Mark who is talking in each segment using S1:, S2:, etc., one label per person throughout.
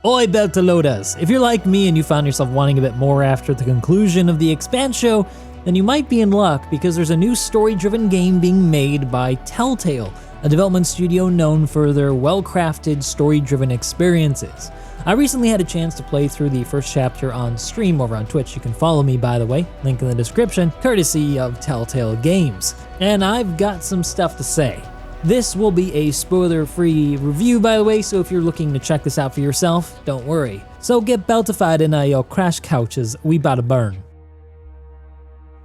S1: Oi Beltalodas! If you're like me and you found yourself wanting a bit more after the conclusion of the Expanse show, then you might be in luck because there's a new story-driven game being made by Telltale, a development studio known for their well-crafted story-driven experiences. I recently had a chance to play through the first chapter on stream over on Twitch. You can follow me, by the way, link in the description, courtesy of Telltale Games. And I've got some stuff to say. This will be a spoiler-free review, by the way, so if you're looking to check this out for yourself, don't worry. So get beltified in your crash couches, we bout to burn.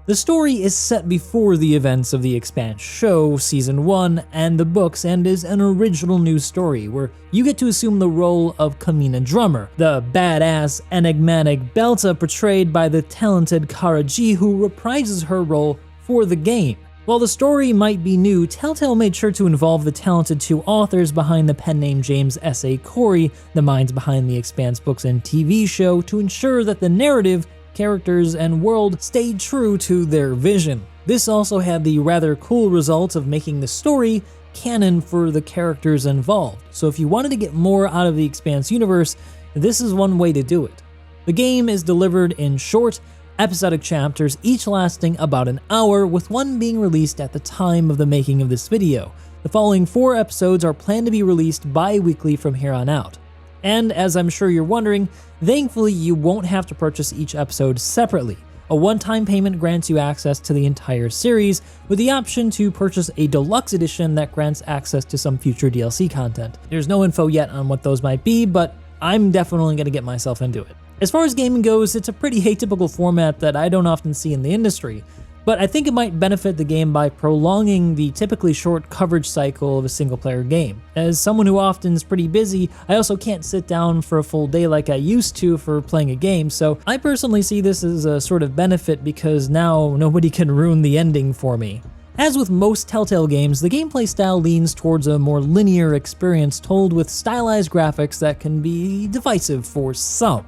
S1: The story is set before the events of the Expanse show, Season 1, and the books, and is an original new story where you get to assume the role of Kamina Drummer, the badass, enigmatic Belta portrayed by the talented Kara G, who reprises her role for the game. While the story might be new, Telltale made sure to involve the talented two authors behind the pen name James S.A. Corey, the minds behind the Expanse books and TV show, to ensure that the narrative, characters, and world stayed true to their vision. This also had the rather cool result of making the story canon for the characters involved, so if you wanted to get more out of the Expanse universe, this is one way to do it. The game is delivered in short, episodic chapters, each lasting about an hour, with one being released at the time of the making of this video. The following 4 episodes are planned to be released bi-weekly from here on out. And as I'm sure you're wondering, thankfully you won't have to purchase each episode separately. A one-time payment grants you access to the entire series, with the option to purchase a deluxe edition that grants access to some future DLC content. There's no info yet on what those might be, but I'm definitely going to get myself into it. As far as gaming goes, it's a pretty atypical format that I don't often see in the industry, but I think it might benefit the game by prolonging the typically short coverage cycle of a single-player game. As someone who often is pretty busy, I also can't sit down for a full day like I used to for playing a game, so I personally see this as a sort of benefit because now nobody can ruin the ending for me. As with most Telltale games, the gameplay style leans towards a more linear experience told with stylized graphics that can be divisive for some.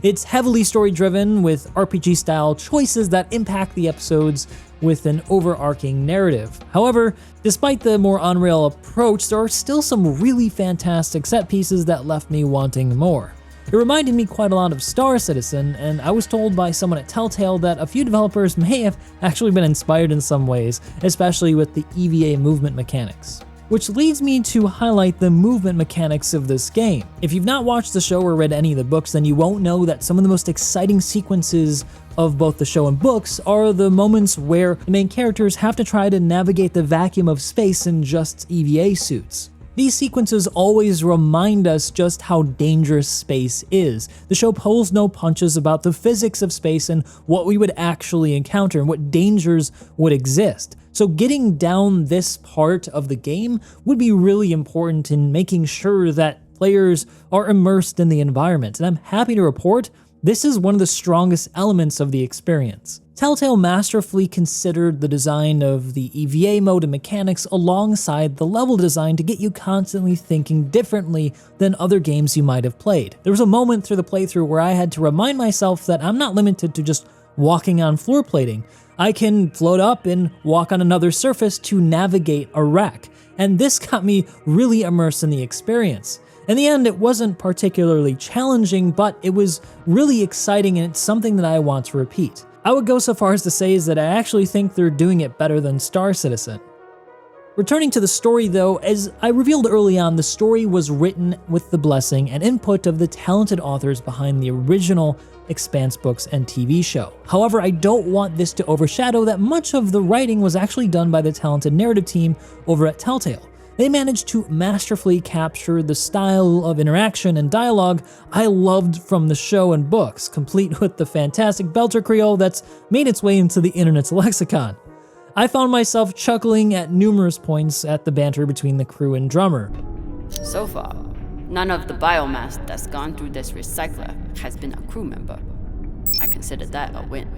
S1: It's heavily story-driven, with RPG-style choices that impact the episodes with an overarching narrative. However, despite the more on-rail approach, there are still some really fantastic set pieces that left me wanting more. It reminded me quite a lot of Star Citizen, and I was told by someone at Telltale that a few developers may have actually been inspired in some ways, especially with the EVA movement mechanics. Which leads me to highlight the movement mechanics of this game. If you've not watched the show or read any of the books, then you won't know that some of the most exciting sequences of both the show and books are the moments where the main characters have to try to navigate the vacuum of space in just EVA suits. These sequences always remind us just how dangerous space is. The show pulls no punches about the physics of space and what we would actually encounter and what dangers would exist. So getting down this part of the game would be really important in making sure that players are immersed in the environment, and I'm happy to report this is one of the strongest elements of the experience. Telltale masterfully considered the design of the EVA mode and mechanics alongside the level design to get you constantly thinking differently than other games you might have played. There was a moment through the playthrough where I had to remind myself that I'm not limited to just walking on floor plating. I can float up and walk on another surface to navigate a wreck, and this got me really immersed in the experience. In the end, it wasn't particularly challenging, but it was really exciting, and it's something that I want to repeat. I would go so far as to say is that I actually think they're doing it better than Star Citizen. Returning to the story though, as I revealed early on, the story was written with the blessing and input of the talented authors behind the original Expanse books and TV show. However, I don't want this to overshadow that much of the writing was actually done by the talented narrative team over at Telltale. They managed to masterfully capture the style of interaction and dialogue I loved from the show and books, complete with the fantastic Belter Creole that's made its way into the internet's lexicon. I found myself chuckling at numerous points at the banter between the crew and drummer.
S2: So far, none of the biomass that's gone through this recycler has been a crew member. I consider that a win.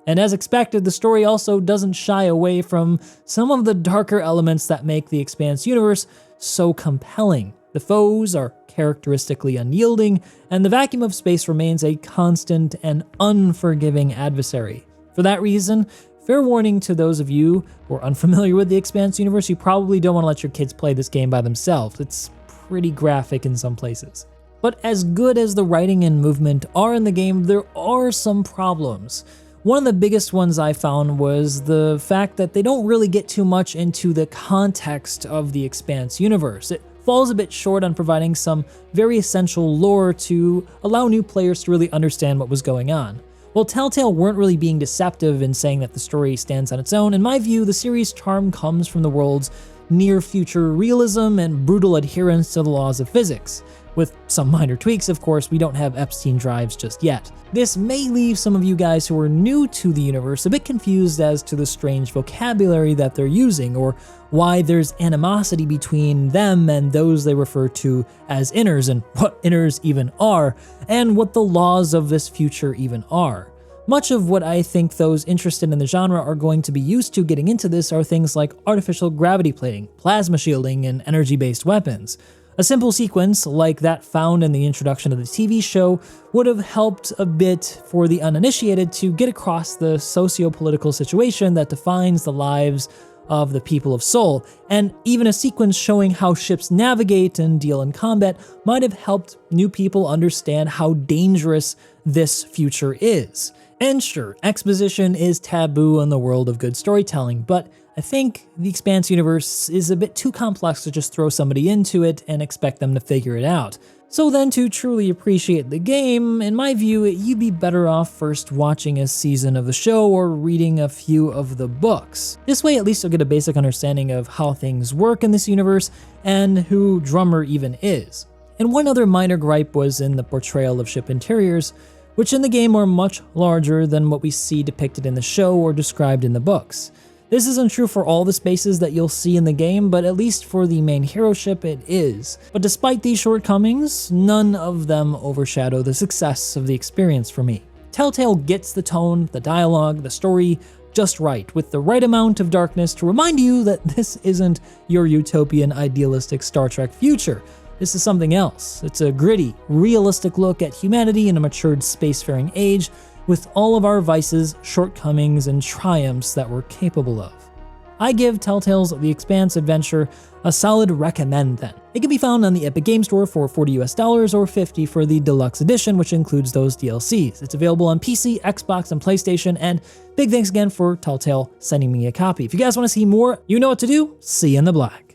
S1: And as expected, the story also doesn't shy away from some of the darker elements that make the Expanse universe so compelling. The foes are characteristically unyielding, and the vacuum of space remains a constant and unforgiving adversary. For that reason, fair warning to those of you who are unfamiliar with the Expanse universe, you probably don't want to let your kids play this game by themselves. It's pretty graphic in some places. But as good as the writing and movement are in the game, there are some problems. One of the biggest ones I found was the fact that they don't really get too much into the context of the Expanse universe. It falls a bit short on providing some very essential lore to allow new players to really understand what was going on. While Telltale weren't really being deceptive in saying that the story stands on its own, in my view, the series' charm comes from the world's near-future realism and brutal adherence to the laws of physics. With some minor tweaks, of course, we don't have Epstein drives just yet. This may leave some of you guys who are new to the universe a bit confused as to the strange vocabulary that they're using, or why there's animosity between them and those they refer to as inners, and what inners even are, and what the laws of this future even are. Much of what I think those interested in the genre are going to be used to getting into this are things like artificial gravity plating, plasma shielding, and energy-based weapons. A simple sequence like that found in the introduction of the TV show would have helped a bit for the uninitiated to get across the socio-political situation that defines the lives of the people of Seoul, and even a sequence showing how ships navigate and deal in combat might have helped new people understand how dangerous this future is. And sure, exposition is taboo in the world of good storytelling, but I think the Expanse universe is a bit too complex to just throw somebody into it and expect them to figure it out. So then, to truly appreciate the game, in my view, you'd be better off first watching a season of the show or reading a few of the books. This way, at least you'll get a basic understanding of how things work in this universe and who Drummer even is. And one other minor gripe was in the portrayal of ship interiors, which in the game are much larger than what we see depicted in the show or described in the books. This isn't true for all the spaces that you'll see in the game, but at least for the main hero ship it is. But despite these shortcomings, none of them overshadow the success of the experience for me. Telltale gets the tone, the dialogue, the story just right, with the right amount of darkness to remind you that this isn't your utopian idealistic Star Trek future. This is something else. It's a gritty, realistic look at humanity in a matured spacefaring age, with all of our vices, shortcomings, and triumphs that we're capable of. I give Telltale's The Expanse adventure a solid recommend then. It can be found on the Epic Game Store for $40 US or $50 for the deluxe edition, which includes those DLCs. It's available on PC, Xbox, and PlayStation, and big thanks again for Telltale sending me a copy. If you guys want to see more, you know what to do. See you in the black.